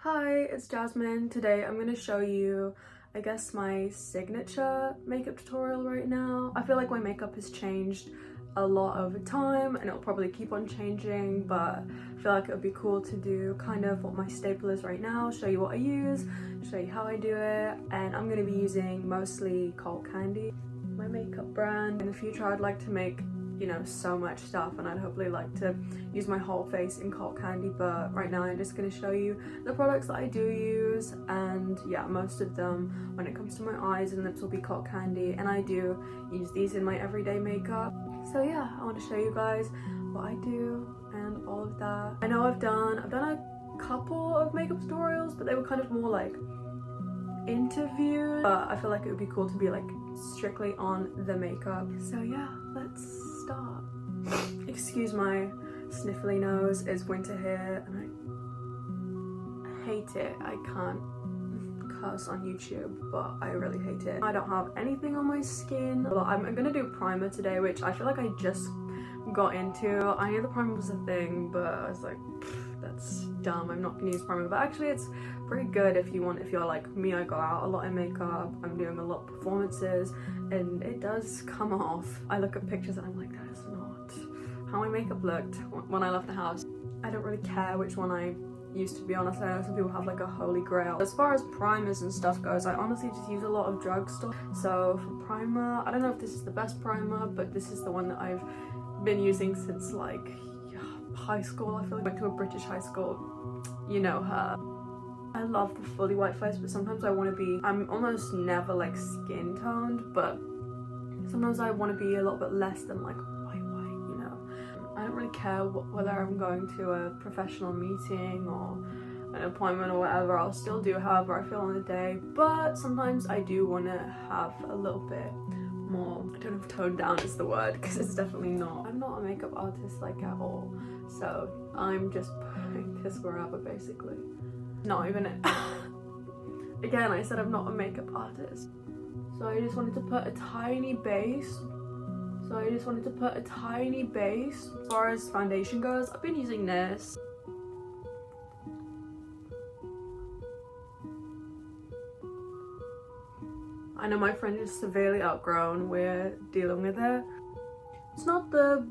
Hi, it's Jasmine. Today I'm going to show you, I guess, my signature makeup tutorial right now. I feel like my makeup has changed a lot over time and it'll probably keep on changing, but I feel like it would be cool to do kind of what my staple is right now, show you what I use, show you how I do it, and I'm going to be using mostly Cult Candy, my makeup brand. In the future I'd like to make, you know, so much stuff, and I'd hopefully like to use my whole face in Cult Candy, but right now I'm just going to show you the products that I do use, and yeah, most of them when it comes to my eyes and lips will be Cult Candy, and I do use these in my everyday makeup. So yeah, I want to show you guys what I do and all of that. I know I've done a couple of makeup tutorials, but they were kind of more like interviews, but I feel like it would be cool to be like strictly on the makeup. So yeah, let's start. Excuse my sniffly nose, it's winter here and I hate it. I can't curse on YouTube, but I really hate it. I don't have anything on my skin. Well, I'm gonna do primer today, which I feel like I just got into. I knew the primer was a thing, but I was like, that's dumb, I'm not gonna use primer. But actually it's pretty good if you're like me. I go out a lot in makeup, I'm doing a lot of performances, and it does come off. I look at pictures and I'm like, that is not how my makeup looked when I left the house. I don't really care which one I use, to be honest. I know some people have like a holy grail. As far as primers and stuff goes, I honestly just use a lot of drugstore. So for primer, I don't know if this is the best primer, but this is the one that I've been using since like high school. I feel like I went to a British high school, you know her. I love the fully white face, but sometimes I want to be, I'm almost never like skin toned, but sometimes I want to be a little bit less than like white, you know. I don't really care whether I'm going to a professional meeting or an appointment or whatever. I'll still do however I feel on the day, but sometimes I do want to have a little bit more, I don't know if toned down is the word, because it's definitely not. I'm not a makeup artist like at all, so I'm just putting this wherever basically. Not even it. Again, I said I'm not a makeup artist. So I just wanted to put a tiny base. As far as foundation goes, I've been using this. I know my friend is severely outgrown, we're dealing with it. It's not the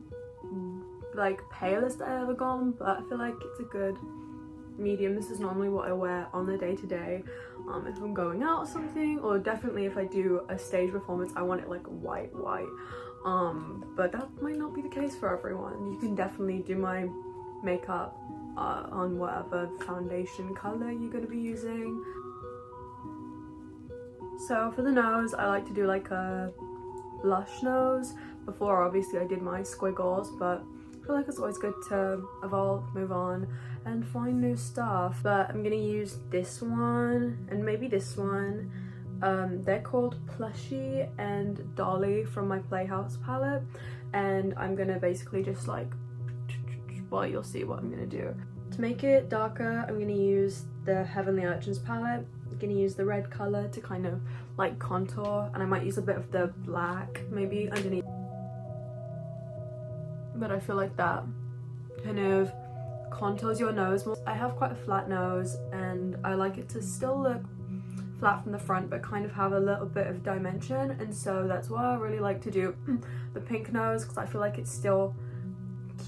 like palest I ever gone, but I feel like it's a good medium. This is normally what I wear on the day-to-day if I'm going out or something, or definitely if I do a stage performance I want it like white, but that might not be the case for everyone. You can definitely do my makeup on whatever foundation color you're going to be using. So for the nose, I like to do like a blush nose. Before obviously I did my squiggles, but I feel like it's always good to evolve, move on, and find new stuff. But I'm gonna use this one and maybe this one. They're called Plushie and Dolly from my Playhouse palette, and I'm gonna basically just like, well, you'll see what I'm gonna do. To make it darker, I'm gonna use the Heavenly Urchins palette. I'm gonna use the red color to kind of like contour, and I might use a bit of the black maybe underneath. But I feel like that kind of contours your nose more. I have quite a flat nose and I like it to still look flat from the front but kind of have a little bit of dimension, and so that's why I really like to do the pink nose, because I feel like it's still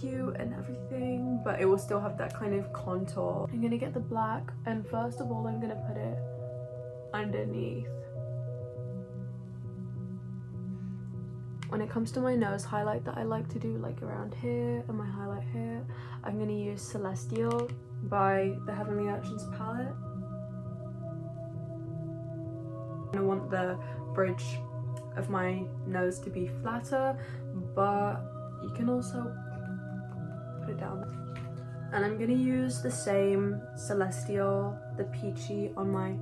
cute and everything, but it will still have that kind of contour. I'm gonna get the black, and first of all I'm gonna put it underneath. When it comes to my nose highlight that I like to do like around here and my highlight here, I'm going to use Celestial by the Heavenly Urchins palette. I want the bridge of my nose to be flatter, but you can also put it down. And I'm going to use the same Celestial, the peachy, on my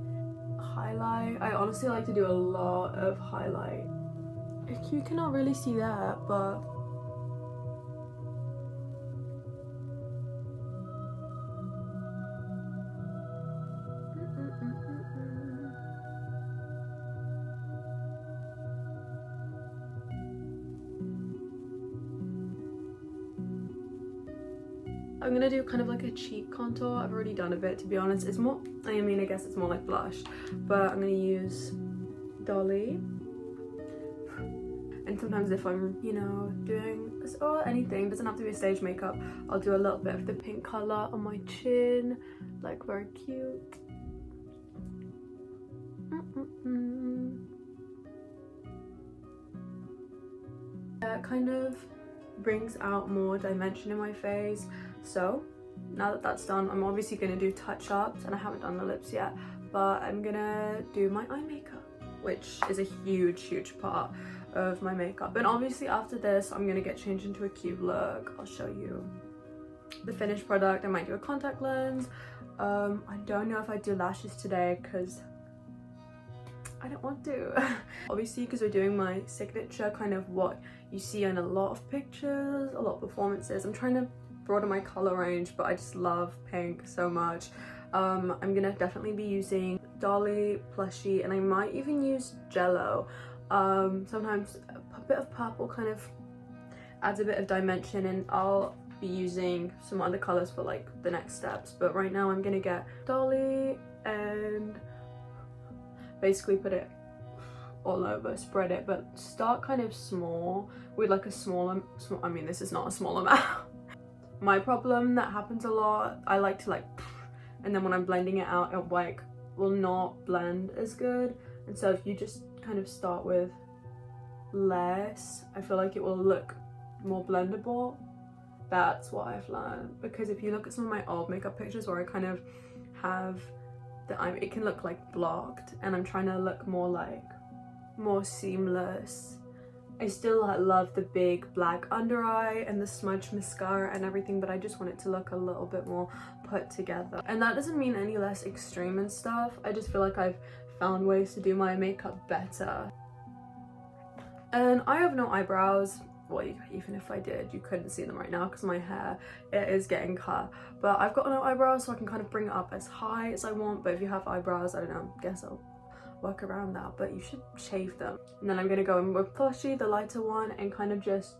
highlight. I honestly like to do a lot of highlight. You cannot really see that, but I'm gonna do kind of like a cheek contour. I've already done a bit, to be honest. It's more, I mean, I guess it's more like blush, but I'm gonna use Dolly. And sometimes if I'm, you know, doing this or anything, doesn't have to be a stage makeup, I'll do a little bit of the pink color on my chin, like very cute. That kind of brings out more dimension in my face. So now that that's done, I'm obviously going to do touch-ups, and I haven't done the lips yet, but I'm gonna do my eye makeup, which is a huge part of my makeup. And obviously after this, I'm gonna get changed into a cute look. I'll show you the finished product. I might do a contact lens. I don't know if I do lashes today because I don't want to. Obviously, because we're doing my signature, kind of what you see in a lot of pictures, a lot of performances. I'm trying to broaden my color range, but I just love pink so much. I'm gonna definitely be using Dolly Plushie, and I might even use Jello. Sometimes a bit of purple kind of adds a bit of dimension, and I'll be using some other colors for like the next steps. But right now I'm gonna get Dolly and basically put it all over, spread it, but start kind of small with like a small, I mean, this is not a small amount. My problem that happens a lot, I like to like, and then when I'm blending it out, it like will not blend as good. And so if you just kind of start with less, I feel like it will look more blendable. That's what I've learned, because if you look at some of my old makeup pictures where I kind of have it can look like blocked, and I'm trying to look more seamless. I still love the big black under eye and the smudge mascara and everything, but I just want it to look a little bit more put together. And that doesn't mean any less extreme and stuff. I just feel like I've found ways to do my makeup better. And I have no eyebrows. Well, even if I did, you couldn't see them right now because my hair, it is getting cut. But I've got no eyebrows, so I can kind of bring it up as high as I want. But if you have eyebrows, I don't know, guess I'll work around that, but you should shave them. And then I'm gonna go in with Plushie, the lighter one, and kind of just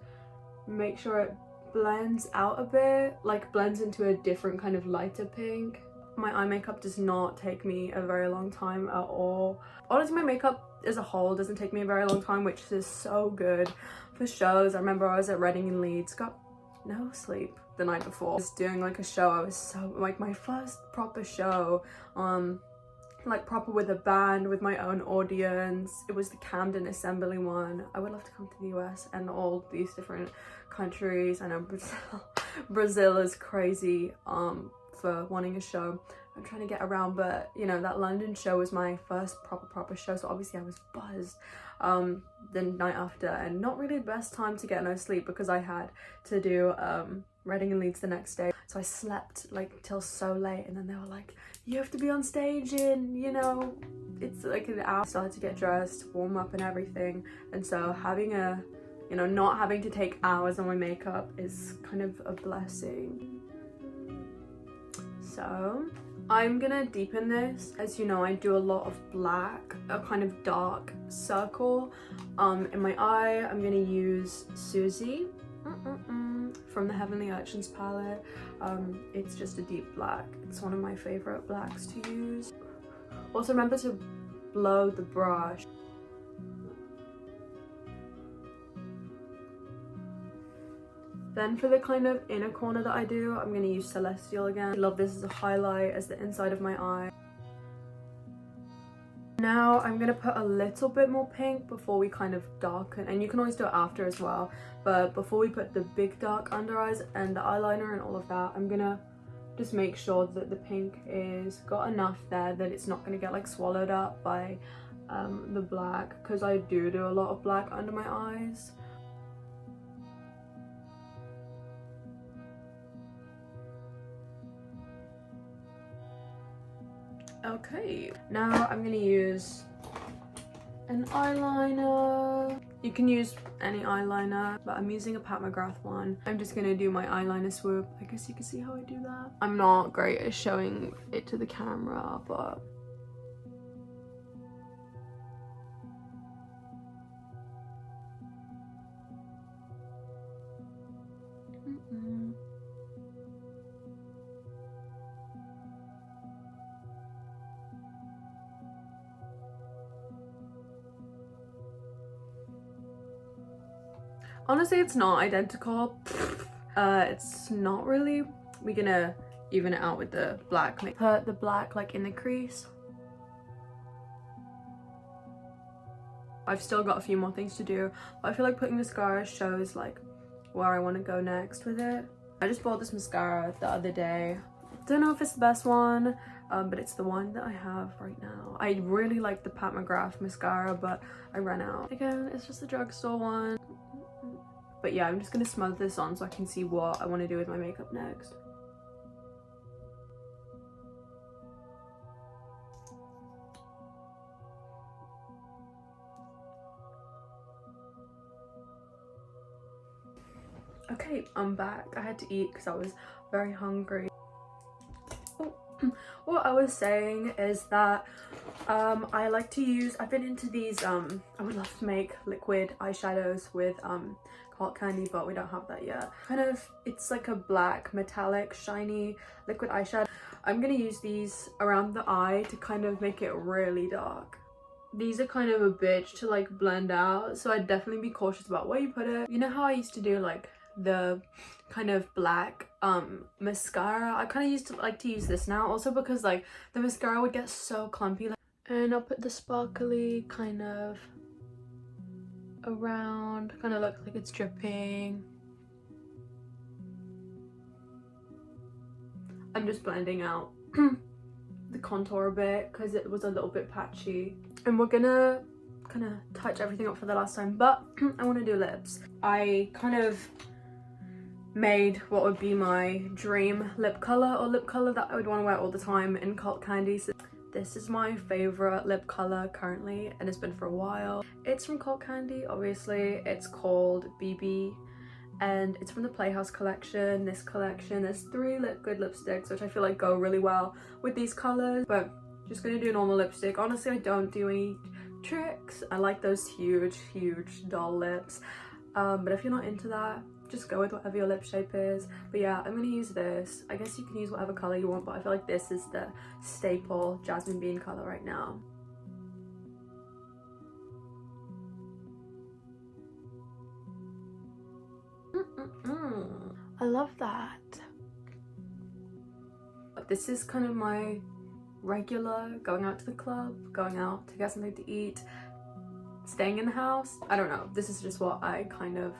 make sure it blends out a bit, like blends into a different kind of lighter pink. My eye makeup does not take me a very long time at all. Honestly, my makeup as a whole doesn't take me a very long time, which is so good for shows. I remember I was at Reading in Leeds, got no sleep the night before. I was doing like a show. I was so, like, my first proper show, like proper with a band, with my own audience. It was the Camden Assembly one. I would love to come to the US and all these different countries. I know Brazil is crazy for wanting a show. I'm trying to get around, but you know, that London show was my first proper show, so obviously I was buzzed the night after, and not really the best time to get no sleep because I had to do Reading and Leeds the next day. So I slept like till so late, and then they were like, you have to be on stage in, you know, it's like an hour. I started to get dressed, warm up and everything, and so having a, you know, not having to take hours on my makeup is kind of a blessing. So I'm gonna deepen this. As you know, I do a lot of black, a kind of dark circle in my eye. I'm gonna use Susie from the Heavenly Urchins palette. It's just a deep black. It's one of my favorite blacks to use. Also remember to blow the brush. Then for the kind of inner corner that I do, I'm going to use Celestial again. I love this as a highlight, as the inside of my eye. Now I'm going to put a little bit more pink before we kind of darken, and you can always do it after as well, but before we put the big dark under eyes and the eyeliner and all of that, I'm going to just make sure that the pink is got enough there that it's not going to get like swallowed up by the black, because I do a lot of black under my eyes. Okay, now I'm gonna use an eyeliner. You can use any eyeliner, but I'm using a Pat McGrath one. I'm just gonna do my eyeliner swoop. I guess you can see how I do that. I'm not great at showing it to the camera, but Honestly, it's not identical. It's not really. We're gonna even it out with the black. Put the black like in the crease. I've still got a few more things to do, but I feel like putting mascara shows like where I want to go next with it. I just bought this mascara the other day. Don't know if it's the best one, but it's the one that I have right now. I really like the Pat McGrath mascara, but I ran out. Again, it's just a drugstore one. But yeah, I'm just gonna smother this on so I can see what I want to do with my makeup next. Okay, I'm back. I had to eat because I was very hungry. Oh, what I was saying is that I like to use, I've been into these, I would love to make liquid eyeshadows with cotton candy, but we don't have that yet. Kind of, it's like a black metallic shiny liquid eyeshadow. I'm gonna use these around the eye to kind of make it really dark. These are kind of a bitch to like blend out, so I'd definitely be cautious about where you put it. You know how I used to do like the kind of black mascara? I kind of used to like to use this now, also because like the mascara would get so clumpy. And I'll put the sparkly kind of around, kind of look like it's dripping. I'm just blending out the contour a bit because it was a little bit patchy. And we're gonna kind of touch everything up for the last time, but I want to do lips. I kind of made what would be my dream lip color, or lip color that I would want to wear all the time in Cult Candy. So this is my favorite lip color currently, and it's been for a while. It's from Cult Candy, obviously. It's called BB, and it's from the Playhouse collection. This collection, there's 3 good lipsticks, which I feel like go really well with these colors, but just gonna do normal lipstick. Honestly, I don't do any tricks. I like those huge doll lips, but if you're not into that, just go with whatever your lip shape is. But yeah, I'm gonna use this. I guess you can use whatever color you want, but I feel like this is the staple Jasmine Bean color right now. I love that. This is kind of my regular going out to the club, going out to get something to eat, staying in the house. I don't know, this is just what I kind of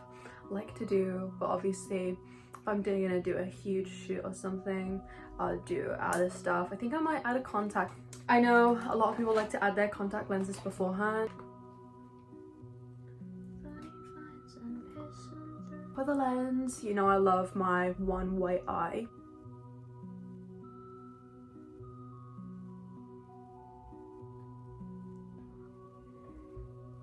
like to do. But obviously if I'm gonna do a huge shoot or something, I'll do other stuff. I think I might add a contact. I know a lot of people like to add their contact lenses beforehand. For the lens, you know I love my one white eye.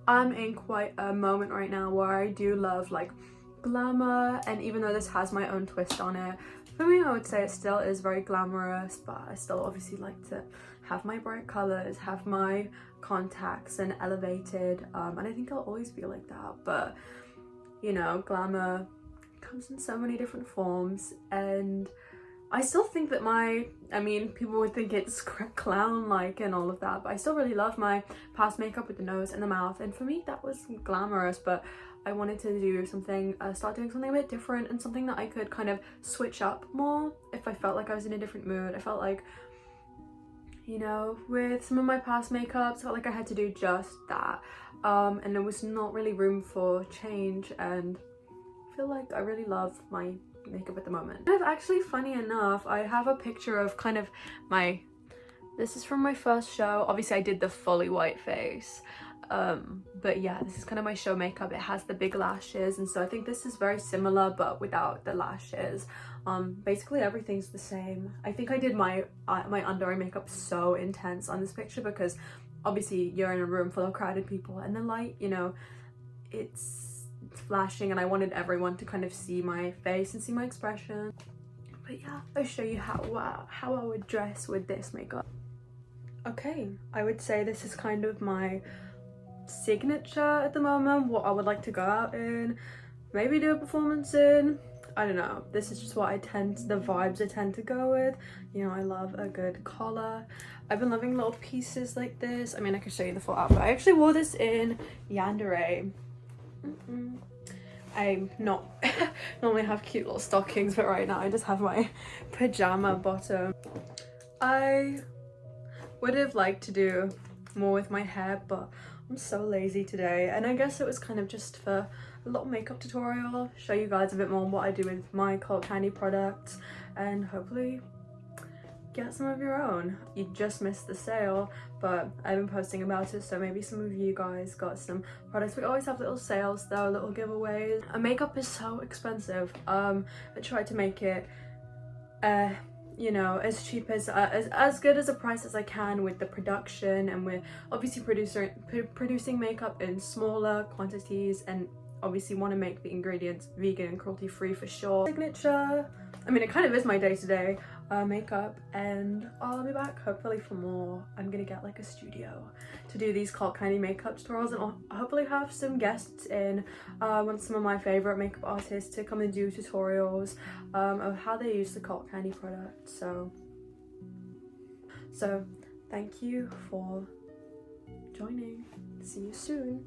I'm in quite a moment right now where I do love like glamour, and even though this has my own twist on it, for me I would say it still is very glamorous, but I still obviously like to have my bright colors, have my contacts and elevated, and I think I'll always be like that. But you know, glamour comes in so many different forms, and I still think that I mean, people would think it's clown-like and all of that, but I still really love my past makeup with the nose and the mouth, and for me that was glamorous. But I wanted to do something, start doing something a bit different, and something that I could kind of switch up more if I felt like I was in a different mood. I felt like, you know, with some of my past makeups, I felt like I had to do just that, and there was not really room for change, and I feel like I really love my makeup at the moment. I've actually, funny enough, I have a picture of kind of this is from my first show. Obviously I did the fully white face, but yeah, this is kind of my show makeup. It has the big lashes, and so I think this is very similar but without the lashes. Basically everything's the same. I think I did my under eye makeup so intense on this picture because obviously you're in a room full of crowded people, and the light, you know, it's flashing, and I wanted everyone to kind of see my face and see my expression. But yeah, I'll show you how I would dress with this makeup. Okay, I would say this is kind of my signature at the moment, what I would like to go out in, maybe do a performance in. I don't know, this is just what the vibes I tend to go with. You know, I love a good collar. I've been loving little pieces like this. I mean, I can show you the full outfit. I actually wore this in Yandere. I not normally have cute little stockings, but right now I just have my pajama bottom. I would have liked to do more with my hair, but I'm so lazy today, and I guess it was kind of just for a little makeup tutorial, show you guys a bit more what I do with my Cult Candy products, and hopefully get some of your own. You just missed the sale, but I've been posting about it, so maybe some of you guys got some products. We always have little sales though, little giveaways. Makeup is so expensive. I tried to make it you know, as cheap as good as a price as I can with the production, and we're obviously producing makeup in smaller quantities, and obviously want to make the ingredients vegan and cruelty free for sure. Signature, I mean, it kind of is my day-to-day makeup, and I'll be back hopefully for more. I'm gonna get like a studio to do these Cult Candy makeup tutorials, and I'll hopefully have some guests in. I want some of my favorite makeup artists to come and do tutorials of how they use the Cult Candy product. So thank you for joining. See you soon.